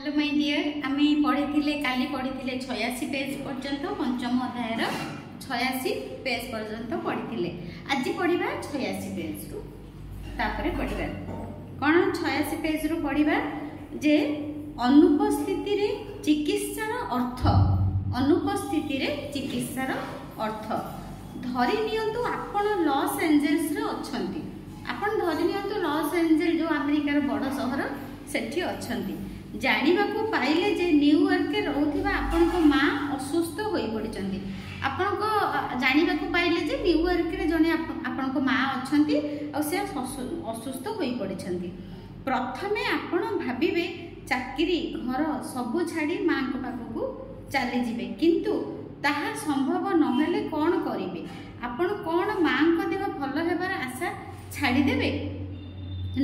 Hello my dear आमे पढ़ी काली पढ़ी 86 पेज पर्यंत पंचम अध्यायर 86 पेज पर्यंत पढ़ी आज पढ़ा 86 पेज रु तापर पढ़ा कौन 86 पेज रु पढ़ा जे अनुपस्थिति रे चिकित्सार अर्थ अनुपस्थिति रे चिकित्सार अर्थ धरी नियंतु आपण लॉस एंजेल्स रे अछंती आपण धरी नियंतु लॉस एंजेल जो अमेरिकार बड़ सहर सेठी अछंती जानिबाकू पाइले जे न्यूयॉर्क के रहउथिबा आपनको मां असुस्थ होई पडिचंती आपनको जानिबाकू पाइले जे न्यूयॉर्क रे जने आपनको मां अछंती और से असुस्थ होई पडिचंती प्रथमे आपण भाबिबे चाकरी घर सब छाड़ी मां को पाखकू चली जिबे किंतु ताहा संभव नहेले कोन करिवे आपण कोन मां को देह भल हेबार आशा छाड़ी देबे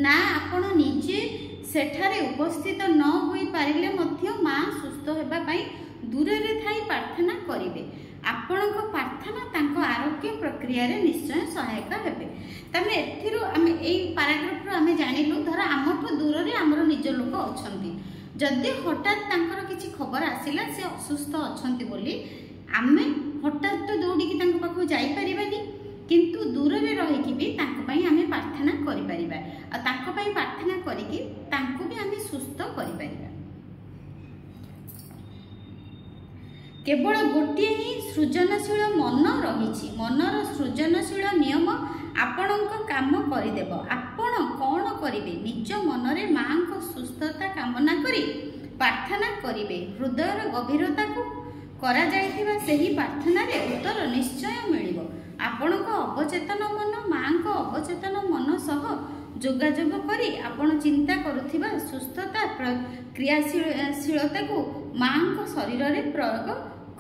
ना आपण निजे सेठारे उपस्थित न होई पारिले मध्य मां सुस्थ हेबा पई दूरे रे थाई प्रार्थना करिवे आपनको प्रार्थना तांको आरोग्य प्रक्रिया रे निश्चय सहायक हेबे तमे एथिरु आमे एई पैराग्राफ रो आमे जानिलु धर आमठो दूर रे हमरो निज लोक अछंती जदि हठात तांकर किछि खबर आसिला से असुस्थ अछंती बोली आमे हठात तो दौड़ी की तांको पाखो जाई परिबानी किंतु दूर रे रही कि भी तांको पई आमे प्रार्थना करि परिबा आ तांको पई प्रार्थना करि कि तांको भी आमे सुस्थ करि परिबा केवल गोटे ही सृजनशील मन रही मनर सृजनशील नियम आपणक काम करदेव आपण कौन करेंगे निज मन रे मां को सुस्थता कामना करी प्रार्थना करेंगे हृदयर गभीरता को करा जाइथिबा सेही प्रार्थना रे उत्तर निश्चय मिलिबो आपणक अवचेतन मन मां को अवचेतन मन सह जोगाजोग करी आपण चिंता करुथिबा सुस्थता क्रियाशीलता को मां को शरीर रे प्रयोग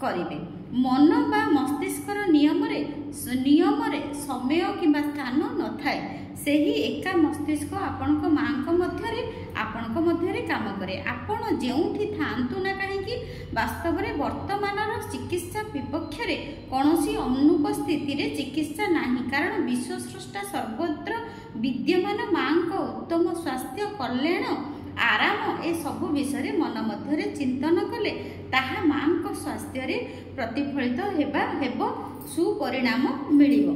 करिवे मन बा मस्तिष्कर नियम रे समय किंबा स्थान न थाए सेही एका मस्तिष्क आपणक मां को मध्य रे काम करे आपण जेउठी थांतु ना काहेकि वास्तव रे वर्तमानर चिकित्सा विपक्ष रे कोनोसी अनुपस्थिति रे चिकित्सा नाही कारण विश्व सृष्टा सर्वत्र विद्यमान मां को उत्तम स्वास्थ्य कल्याण आराम ए सब विषय मन मध्य चिंतन कले ताहा मां को स्वास्थ्य रे प्रतिफलित हेबो सुपरिणाम मिलिबो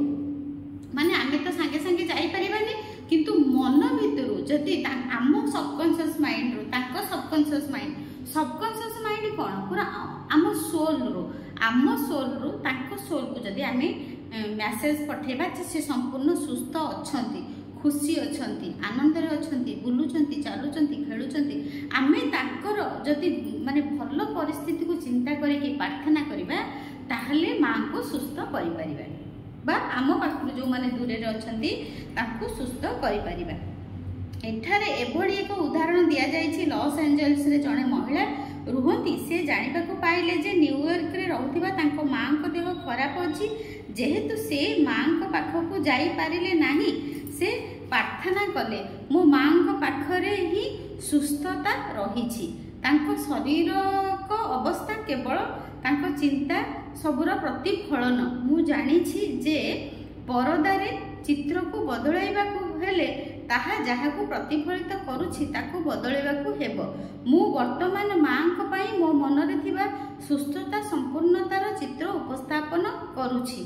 माने आमे तो संगे संगे जाई परिबानी किंतु मन भितरु जदि आम सबकॉन्शियस माइंड रो ताको सबकॉन्शियस माइंड कोन पूरा आम सोल रो ताको सोल को जदि आमे मेसेज पठेबा से संपूर्ण सुस्थ अछंती खुशी अछंती आनंद रे अछंती बुलुचंती चालुचंती खेलुचंती आमे ताकर जदि माने भल परिस्थिति को चिंता करिके प्रार्थना करिबा ताहले मां को सुस्थ करि परिबा बा आम पाखु जो माने दूरे रे अछंती ताकू सुस्थ करि परिबा एठारे एभडी एक उदाहरण दिया जायछि लॉस एंजेल्स रे जणे महिला रुहंती से जानिबा को पाइले जे न्यूयॉर्क रे रहउथिबा तांको मां को देह खराब अछि जेहेतु से मां को पाखकू जाई पारिले नाही से प्रार्थना कले मो मां को पाखरे ही सुस्थता रही शरीर को अवस्था केवल तांको चिंता सबुर प्रतिफलन मु जानी जे परदारे चित्र को बदलाइबा को हेले ताहा जहा को प्रतिफलित करूछि ताको बदलाइबा को हेबो मु वर्तमान मां को पई मो मन रे थिबा सुस्थता संपूर्णतार चित्र उपस्थापन करूछि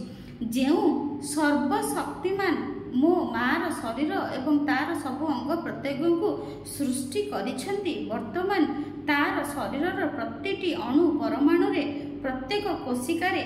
जेउ सर्वशक्तिमान मो मार शरीर एवं तार सब अंग प्रत्यंग को सृष्टि करिछंती वर्तमान तार शरीर प्रतिटी अणु परमाणु रे प्रत्येक कोशिकार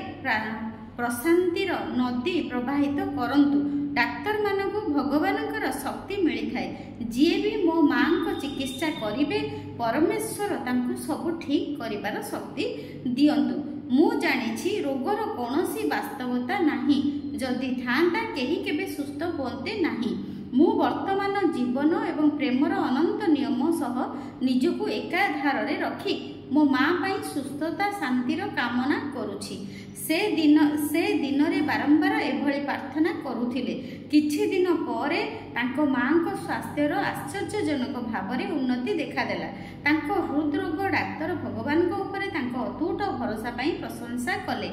प्रशांतिर नदी प्रवाहित करंतु डाक्तर मानक भगवानकर शक्ति मिली थाए जी भी मो मां को चिकित्सा करिवे परमेश्वर तांको सब ठीक करिवार शक्ति दियंतु मु जानिछि रोगर कोनोसी वास्तवता नाही जदि थांता केही केबे सुस्थ होते नाही मु वर्तमान जीवन एवं प्रेमर अनंत नियम सह निजको एकाधार रे रखी मो मां पई सुस्थता शांतिर कामना करूछि से दिन रे बारंबार एभଳି प्रार्थना करूथिले किछि दिन परे तांको मां को स्वास्थ्यर आश्चर्यजनक भावरे उन्नति देखा देला तांको हृदरोग डाक्तर भगवान को ऊपर तांको अतूट भरोसा पई प्रशंसा कले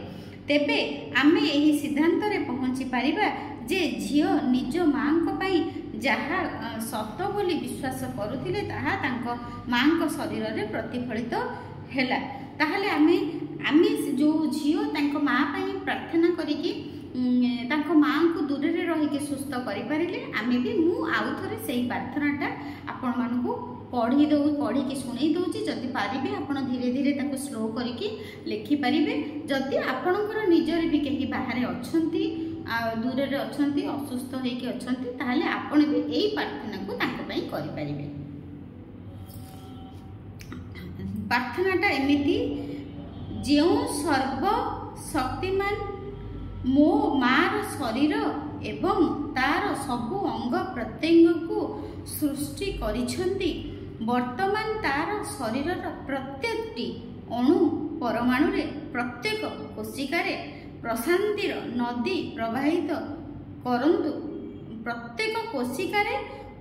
तेबे आमे एही सिद्धांत रे पहुंची परिबा जे झियो निज मां को पई जहा सत बोली विश्वास करुथिले ताहा तांको मांको शरीर रे प्रतिफलित हैला। ताहले आमे जो झियो तांको माँ पई प्रार्थना करिकी तांको माँ को दूर रे रहिके सुस्थ करि पारिले आमे भी मु आउ थरे सेही प्रार्थनाटा आपण मानकु पढ़ी की शुणई दूची। जदि पारिबे आपण धीरे धीरे ताको स्लो करिकी लिखि पारिबे। जदि आपणकर निजर भी कहीं बाहर अछंती दूर रे अछंती असुस्थ होइके अछंती ताहले आपण भी एई प्रार्थना को ताको पई करि पारिबे। प्रार्थनाटा एमिति जेउ सर्व शक्तिमान मो मार शरीर एवं तार सबु अंग प्रत्यंग को सृष्टि करिछंती वर्तमान तार शरीर प्रत्येकटी अणु परमाणु रे प्रत्येक कोशिकार प्रशांतिर नदी प्रवाहित करंतु प्रत्येक कोशिकार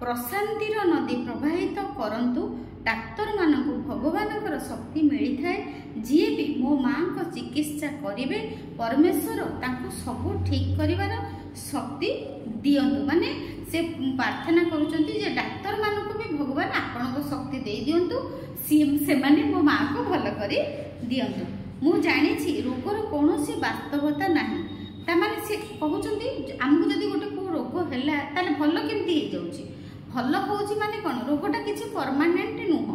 प्रशांतिर नदी प्रवाहित करंतु। डाक्तर मानकु भगवानकर शक्ति मिली थाए जी भी मो माँ को चिकित्सा करिवे परमेश्वर तांको सब ठीक करिवार शक्ति दियंतु। माने से प्रार्थना करुचंती जे डाक्तर मानकु भी भगवान आपनको शक्ति दे दियंतु से माने मो माँ को भल करी दियंतु। मु जानिछि रोगर कोनोसी वास्तवता नाही ता माने से कहउचंती हमकु जदी गोटे को रोग हैला ताले भल केमती हे जाउची भल होउची माने कोन रोगटा किछि परमानेंट नुह।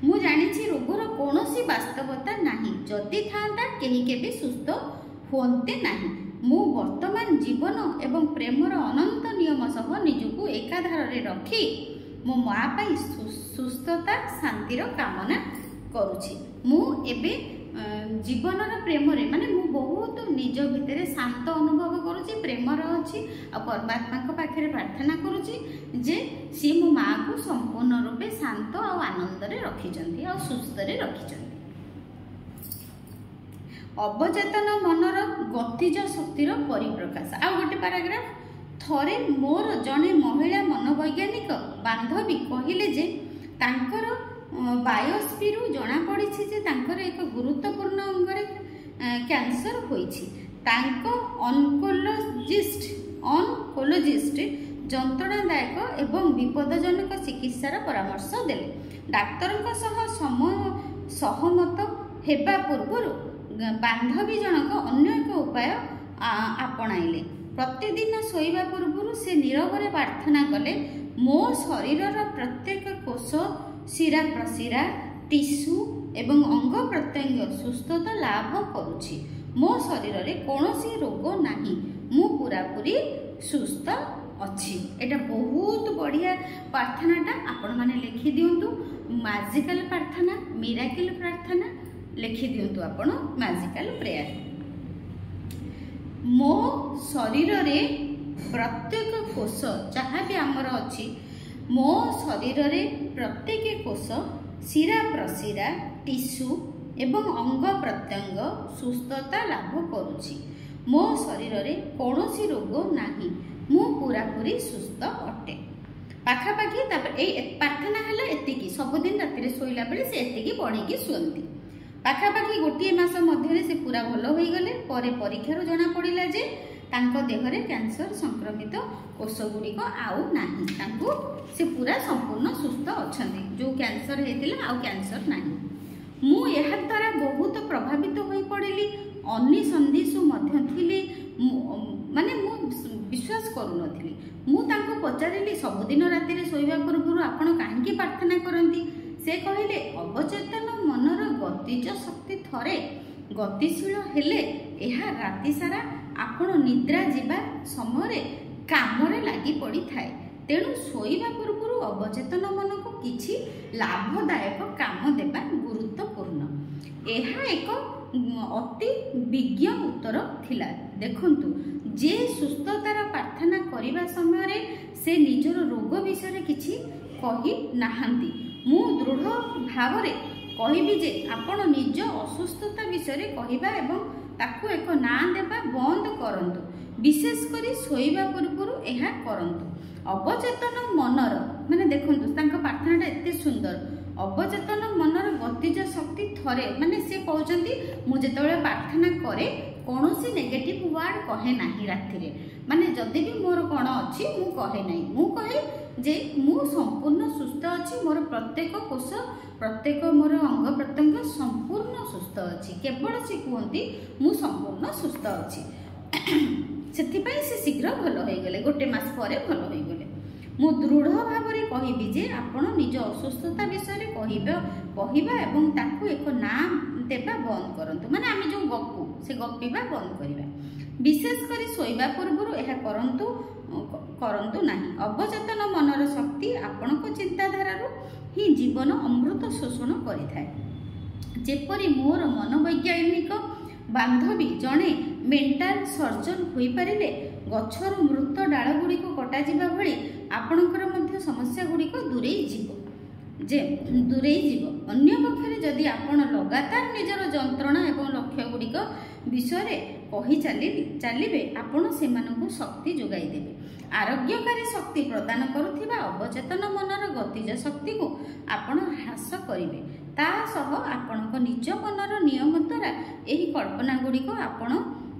मु जानिछि रोगर कोनोसी वास्तवता नाही जदी थांता केही केबे सुस्थ होते नाही। मु वर्तमान जीवन एवं प्रेमर अनंत नियम सह निजको एकाधार रे रखी मो माँ पाई सुस्थता शांतिर कामना करुछि। मु एबे जीवनर प्रेम रे माने मु बहुत निज भितर शांत अनुभव करुछि प्रेमर अछि आ परमात्मा को पाखरे प्रार्थना करुछि जे सी मो माँ को संपूर्ण रूपे शांत और आनंद रे रखिचंती और सुस्थ रे रखिचंती। अवचेतन मनर गतिज शक्तिर परिप्रकाश। आ गोटे पैराग्राफ थरे मोर जने महिला मनोवैज्ञानिक बांधवी कहिले जे तांकर बायोस्फीरु जना पड़िछि जे तांकर एक गुरुत्वपूर्ण अंगरे कैंसर होइछि। तांको ऑन्कोलॉजिस्ट जंत्रणादायक एवं विपदजनक चिकित्सार परामर्श देले। डाक्तरक सहमत हेबा पूर्वरु बांधवी जनक अन्य एक उपाय आपणाइले। प्रतिदिन शोइबा पूर्वरु से नीरवरे प्रार्थना कले मो शरीरर प्रत्येक कोष शिरा प्रशिरा टिश्यू एवं अंग प्रत्यंग सुस्थता लाभ करुछि। मो शरीर रे कोनोसी रोग नाही मु पूरा पूरी सुस्थ अछि। एटा बहुत बढ़िया प्रार्थनाटा आपण माने लिखि दियंतु। मैजिकल प्रार्थना मिराकल प्रार्थना लिखि दियंतु आपण मैजिकल प्रेयर। मो शरीर रे प्रत्येक कोष जहाँ भी आमर अछि मो शरीर रे प्रत्येक कोष शिरा प्रशिरा टिश्यू एवं अंग प्रत्यंग सुस्थता लाभ करुछि। मो शरीर रे कौनसी रोग नाही मु पूरा पूरी सुस्थ अटे। पाखापाखि प्रार्थना है एतिकी सबुदिन राति शोला बेले से एतिकी पढ़ी शुअंती। पाखापाखि गोटे मास मध्य से पूरा भल हो गले परे परीक्षार जना पड़ा जे तांको देहरे कैंसर संक्रमित कोष गुड़िक आउ नाही तांको से पूरा संपूर्ण सुस्थ अछंती। जो कैंसर हेतिला आउ कैंसर नाही। मु एहा द्वारा बहुत प्रभावित होई पड़िली। अन्य संदेशु मध्य थिली माने मु विश्वास करू नथिली। मु तांको पचारिली सबुदिन राति रे सोइबा पूर्व आपण काहेकि प्रार्थना करंती। से कहिले अवचेतन मनर गतिज शक्ति थरे गतिशील हेले एहा राति सारा आपण निद्रा जीवा समय कामरे लागि पड़ी थाए। तेणु शोइबा पूर्व अवचेतन मन को किछि लाभदायक काम देबा गुरुत्वपूर्ण। एहा एक अति विज्ञ उत्तर थिला। देखंतु जे सुस्थतार प्रार्थना करिबा समय से निजर रोग विषय किछि कहि नाहंती। मु दृढ़ भाव रे कहिबी जे आपण निज असुस्थता विषय कहवा एवं ताकू एक ना देबा बंद करंतु। विशेष करी शोइबा पूर्व एहा करंतु। अवचेतन मनर माने देखंतु तांका प्रार्थनाटा एते सुंदर। अवचेतन मनर गतिज शक्ति थरे माने से कहउचंती मु जेतेबेले प्रार्थना करे कौनसी नेगेटिव वर्ड कहे नहीं राति माने जदि भी मोर कौन अच्छी मु कहे नहीं मु कहे जे मु संपूर्ण सुस्थ अच्छी मोर प्रत्येक कोष प्रत्येक मोर अंग प्रत्यंग संपूर्ण सुस्थ अच्छी केवल से कहती मु संपूर्ण सुस्थ अच्छी से शीघ्र भल हो गले गोटे मास पर भल हो गले मु दृढ़ भाव में कहबी जे आपण निज असुस्थता विषय कहवा एवं ताकू एक नाम देवा बंद करंतु माने आमे जो गपू से गपीबा बंद करिबा विशेषकर शोइबा पूर्व यह करंतु नहीं अवचेतन मनर शक्ति आपण को चिंताधारा ही जीवन अमृत शोषण करिथाय जेपरि मोर मनोवैज्ञानिक बांधवी जड़े मेंटाल सर्जन हो पारे गचर मृत डाल गुड़िक कटा जा भली आपणकर समस्या गुड़िक दूरे जीव अन्य पक्षरे जदि आपण लगातार निजर जंत्रणा एवं लक्ष्य गुड़िक विषय कही चलिए आपण से शक्ति जोगाई देवे आरोग्यकारी शक्ति प्रदान करुवा अवचेतन मनर गतिज शक्ति को आपण ह्रास करेंगे तासह आपण निज मनर नियम द्वारा यही कल्पना गुड़िक आपण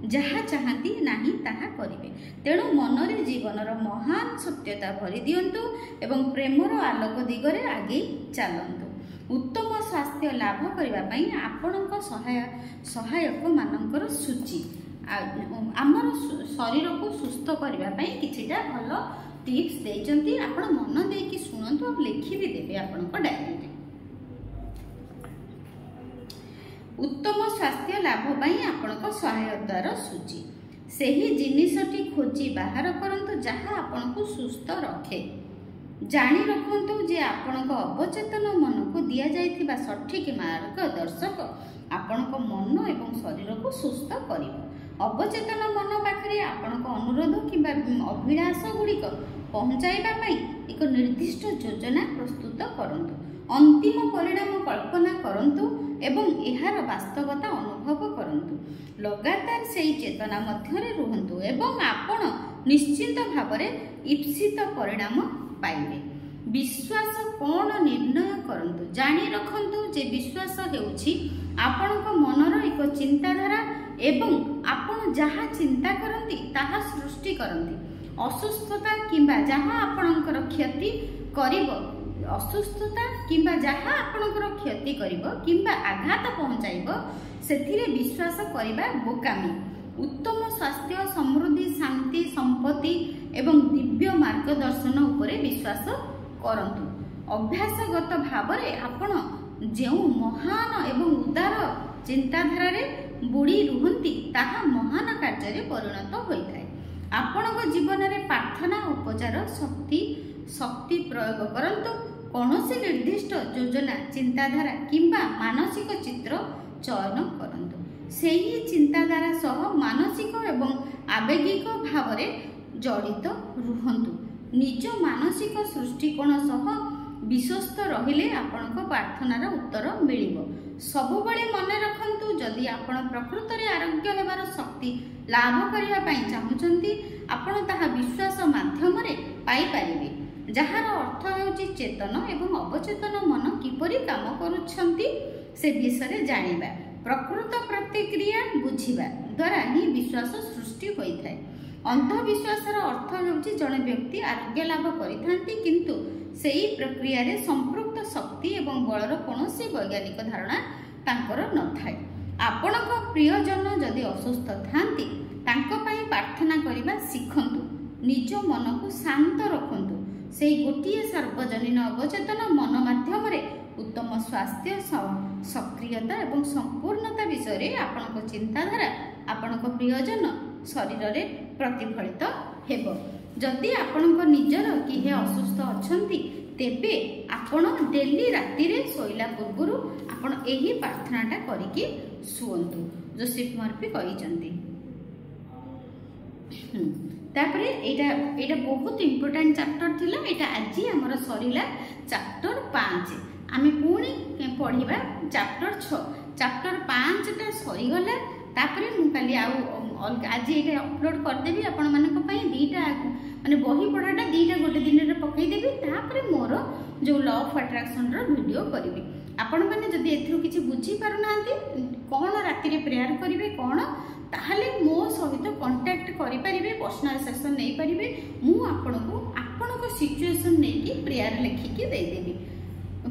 जहाँ चाहती नहीं ताहा करिवे तेणु मनरे जीवनर महान सत्यता भरी दियंतु एवं प्रेमर आलोक दिगरे आगे चलंतु उत्तम स्वास्थ्य लाभ करबा पई आपणक सहायक मानकर सूची आमर शरीर को सुस्थ करबा पई किछिटा भल टिप्स देइचंती आपण मन देकी सुनंतु और लिखि भी देबे आपणक डायरी रे उत्तम स्वास्थ्य लाभ पाई आपणक सहायतार सूची सेही जिनिसटी खोजी बाहर करंतु जहाँ आपणक सुस्थ रखे जानी रखंतु जे आपणक अवचेतन मन को दिया जाइथिबा सठिक मार्गदर्शक आपणक मन एवं शरीर को सुस्थ करिवो अवचेतन मन पाखरे आपणक अनुरोध किंबा अभिलाष गुड़िक पहुंचाइबा पई एक निर्दिष्ट योजना प्रस्तुत करंतु अंतिम परिणाम कल्पना करंतु एवं एहार वास्तवता अनुभव करंतु लगातार सेही चेतना मध्यरे रुहंतु एवं आपण निश्चित भावरे इप्सित परिणाम पाइबे विश्वास कौन निर्णय करंतु जानी रखंतु जे विश्वास हेउछि आपणक मनर एक चिंताधारा एवं आपण जहाँ चिंता करंती ताहा सृष्टि करंती असुस्थता किंबा जहाँ आपणकर क्षति करिवो असुस्थता किंबा जहाँ आपणकर क्षति करिवो किंबा आघात पहुंचाइबो सेथिरे विश्वास करिबा बोकामी उत्तम स्वास्थ्य समृद्धि शांति संपत्ति एवं दिव्य मार्गदर्शन उपरे विश्वास करंतु अभ्यासगत भावरे आपण जेउ महान एवं उदार चिंताधारा रे बुड़ी रुहंती ताहा महान कार्य परिणत होइथाय आपणक जीवन रे प्रार्थना उपचार शक्ति प्रयोग करंतु कौनसी निर्दिष्ट योजना चिंताधारा किंबा मानसिक चित्र चयन करंतु सेही चिंताधारा सह मानसिक एवं आवेगिक भावरे जड़ित रुहंतु निज मानसिक दृष्टिकोण सह विश्वस्त रहिले आपणक प्रार्थनार उत्तर मिलिबो सबुबले मन रखंतु जदि आपण प्रकृत रे आरोग्य हेबार शक्ति लाभ करिवा पई चाहुचंती आपण ताहा विश्वास माध्यम रे पाई परिबे जहार अर्थ हेउची चेतन एवं अवचेतन मन किपरि काम करूछंती से विषय जानिबा प्रकृत प्रतिक्रिया बुझिबा द्वारा ही विश्वास सृष्टि होइथाय अंधविश्वासर अर्थ हेउची जणे व्यक्ति आरोग्य लाभ करिथांती किंतु सेही प्रक्रिया रे संपृक्त शक्ति एवं बलर कौनसी वैज्ञानिक धारणा तांकर नथाय आपणक प्रियजन जदि असुस्थ थांती तांको पई प्रार्थना करिबा शिखंतु निज मन को शांत रखंतु सेही गोटिए सार्वजनीन अवचेतन मन माध्यम रे उत्तम स्वास्थ्य सक्रियता एवं संपूर्णता विषय रे आपणक चिंताधारा आपणक प्रियजन शरीर रे प्रतिफलित हेबो जदि आपणक निजर किहे असुस्थ अछंती तेबे आपण डेली राति रे सोइला पूर्वरु आपण एही प्रार्थनाटा करिकि सुअंतु जोसेफ मर्फी कहिचंती तापरे एटा बहुत इंपोर्टेंट चैप्टर थिला एटा आजी हमर सरीला चैप्टर 5 आमे पुणी पढ़िबा चैप्टर 6 चैप्टर 5 टा सरी गला तापरे मु काली आज ये अपलोड करदेवी आपण मानक पई दीटा माने बही पढ़ाटा दीटा गोटे दिन रे पकई देबी तापरे मोर जो लॉ ऑफ अट्रैक्शन रो वीडियो करिवि आपण माने जदी एथरो किछि बुझी पारु नांती कोन राति रे प्रेयर करिवे कोन ताहले मो सहित कांटेक्ट करि परिबे, पर्सनल सेशन नै परिबे। मु आपनको सिचुएशन नै कि प्रेयर लिखिकी दे देबी।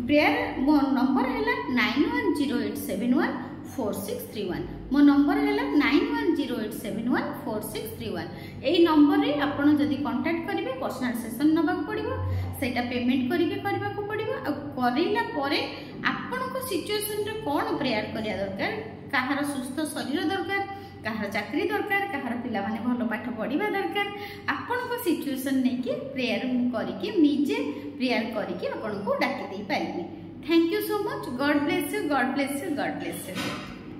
प्रेयर मो नंबर है 9108714631। मो नंबर है 9108714631। यही नंबर रे आपण जदि कांटेक्ट करिवे पर्सनल सेशन नबाक पड़िबो, सेटा पेमेंट करिके करबा को पड़िबो। आ करिला परे आपनको सिचुएशन रे कोन प्रेयर करिया दरकार, काहार सुस्थ शरीर दरकार, काहार चाकरी दरकार, काहार पिला माने भलो पाठ पढ़िबा दरकार। आपनको सिचुएशन नै कि प्रेयर करिके निजे प्रेयर करिके आपनको डाकी दे पाइबे। Thank you so much. God bless you, God bless you, God bless you.